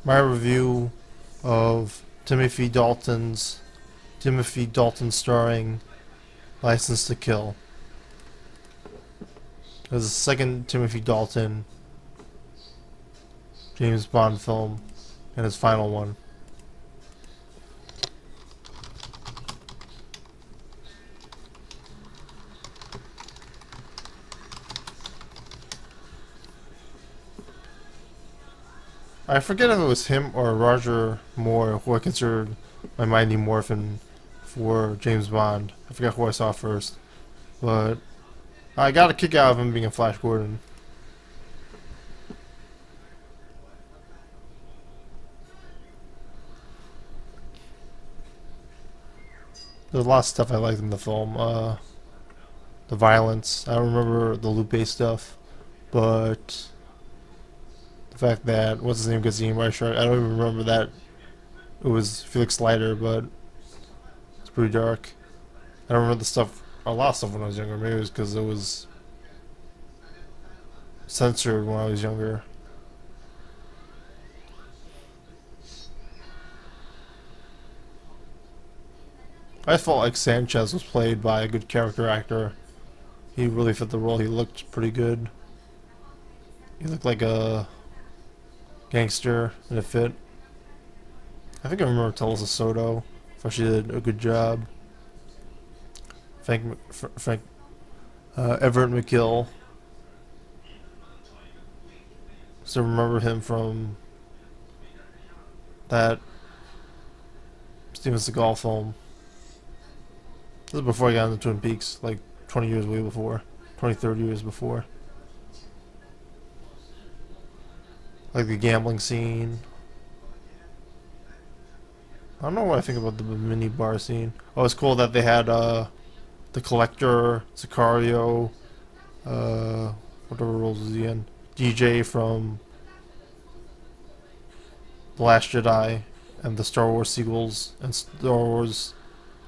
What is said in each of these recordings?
my review of Timothy Dalton starring License to Kill. It was the second Timothy Dalton James Bond film and his final one. I forget if it was him or Roger Moore who I considered my Mighty Morphin for James Bond. I forget who I saw first, but I got a kick out of him being a Flash Gordon. There's a lot of stuff I liked in the film. The violence. I don't remember the Lupe stuff, but the fact that what's his name gets the right shark. I don't even remember that it was Felix Leiter, but it's pretty dark. I don't remember the stuff. A lot of stuff when I was younger. Maybe it was because it was censored when I was younger. I felt like Sanchez was played by a good character actor. He really fit the role. He looked pretty good. He looked like a gangster and it fit. I think I remember Telsa Soto. Thought she did a good job. Frank Everett McGill. Still remember him from that Steven Seagal film. This is before I got into Twin Peaks, like 20 years way before. 20, 30 years before. Like the gambling scene. I don't know what I think about the mini bar scene. Oh, it's cool that they had the Collector, Sicario, whatever roles was he in? DJ from The Last Jedi and the Star Wars sequels and Star Wars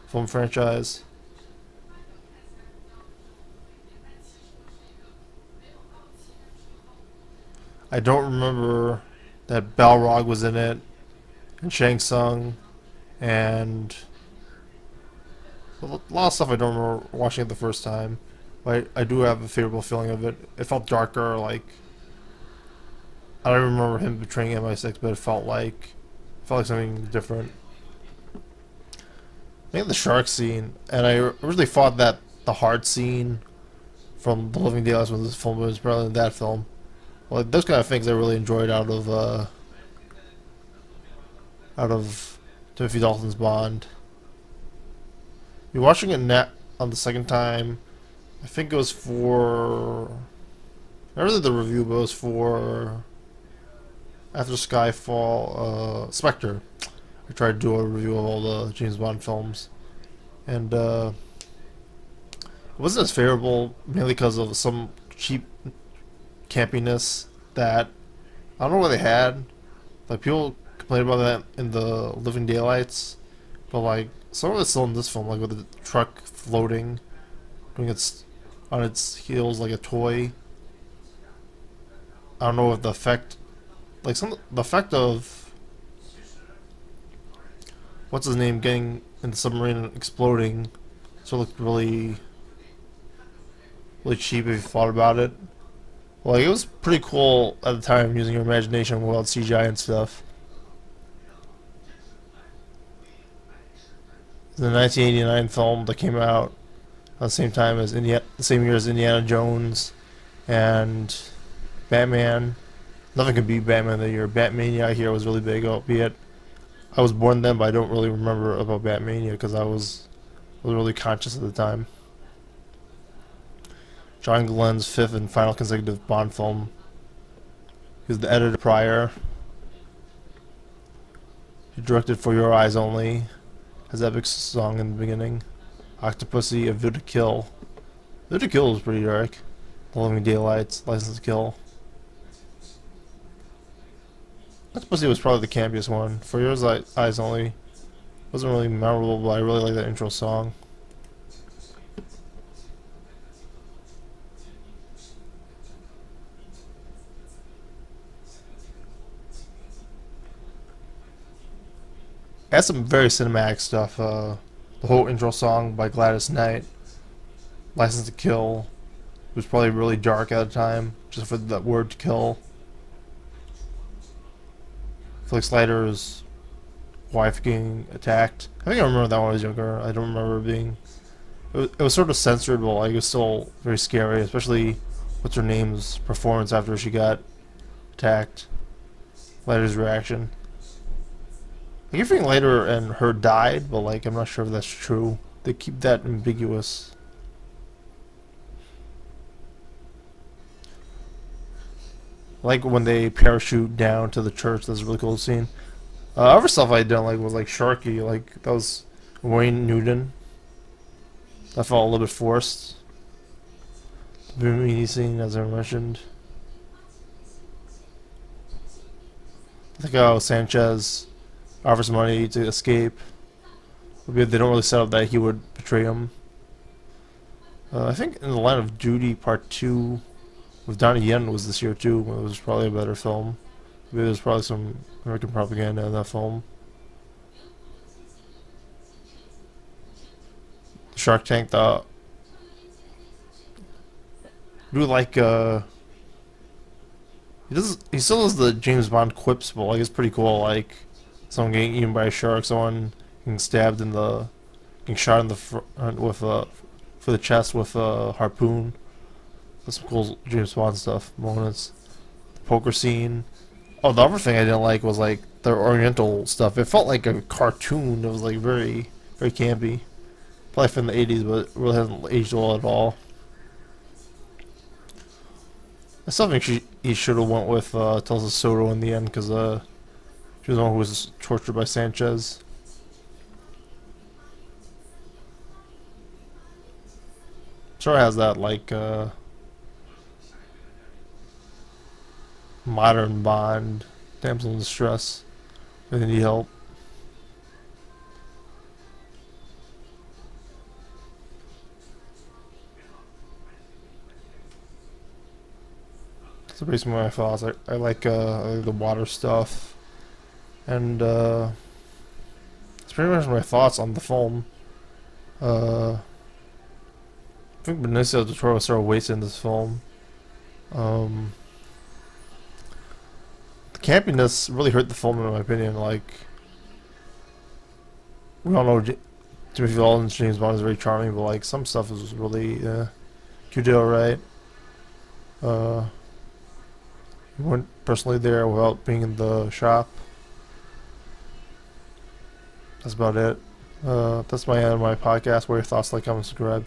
film franchise. I don't remember that Balrog was in it, and Shang Tsung, and a lot of stuff I don't remember watching it the first time. But I do have a favorable feeling of it. It felt darker, like I don't remember him betraying MI6, but it felt like something different. I think the shark scene, and I originally thought that the heart scene from The Living Daylights when this film was better than that film. Well, those kind of things I really enjoyed out of Timothy Dalton's Bond. You're watching it on the second time. I think it was for. I read the review, but it was for after Skyfall, Spectre. I tried to do a review of all the James Bond films, and it wasn't as favorable mainly because of some cheap campiness that I don't know what they had. Like people complained about that in the Living Daylights, but like some of it's still in this film, like with the truck floating, doing its on its heels like a toy. I don't know if the effect, like the effect of what's his name getting in the submarine and exploding, so it looked really, really cheap if you thought about it. Like it was pretty cool at the time using your imagination without CGI and stuff. The 1989 film that came out at the same time as the same year as Indiana Jones and Batman. Nothing could beat Batman that year. Batmania here was really big, albeit I was born then, but I don't really remember about Batmania because I was really conscious at the time. John Glenn's fifth and final consecutive Bond film. He was the editor prior. He directed For Your Eyes Only. Has epic song in the beginning. Octopussy, A View to Kill. View to Kill was pretty dark. The Living Daylights, License to Kill. Octopussy was probably the campiest one. For Your Eyes Only wasn't really memorable, but I really like that intro song. has some very cinematic stuff. The whole intro song by Gladys Knight, "License to Kill," was probably really dark at the time, just for that word "to kill." Felix Leiter's wife getting attacked. I think I remember that when I was younger. I don't remember being. It was sort of censored, but like it was still very scary, especially what's her name's performance after she got attacked. Leiter's reaction. I keep thinking Leiter and her died, but like I'm not sure if that's true. They keep that ambiguous. Like when they parachute down to the church, that's a really cool scene. Other stuff I didn't like was like Sharky, like that was Wayne Newton. That felt a little bit forced. The Bimini scene, as I mentioned. I think how Sanchez offers money to escape. They don't really set up that he would betray him. I think in the Line of Duty Part 2 with Donnie Yen was this year too. It was probably a better film. Maybe there's probably some American propaganda in that film. Shark Tank, though. I do like he still does the James Bond quips, but like it's pretty cool. Like someone getting eaten by a shark, someone getting stabbed in the, getting shot in the front with for the chest with a harpoon. That's some cool James Bond stuff. Moments. The poker scene. Oh, the other thing I didn't like was like the Oriental stuff. It felt like a cartoon. It was like very, very campy. Probably from the '80s, but it really hasn't aged well at all. I still think he should have went with Tulsa Soto in the end because she was the one who was tortured by Sanchez. Sure has that like modern Bond, damsel in distress, really need help. So basically my thoughts. I like the water stuff, and it's pretty much my thoughts on the film. I think Benicio del Toro started wasting this film. Um, the campiness really hurt the film in my opinion. Like we all know Timothy Dalton's James Bond is very charming, but like some stuff is really cute, right? Uh, we weren't personally there without being in the shop. That's about it. That's my end of my podcast. What are your thoughts? Like, comment, subscribe.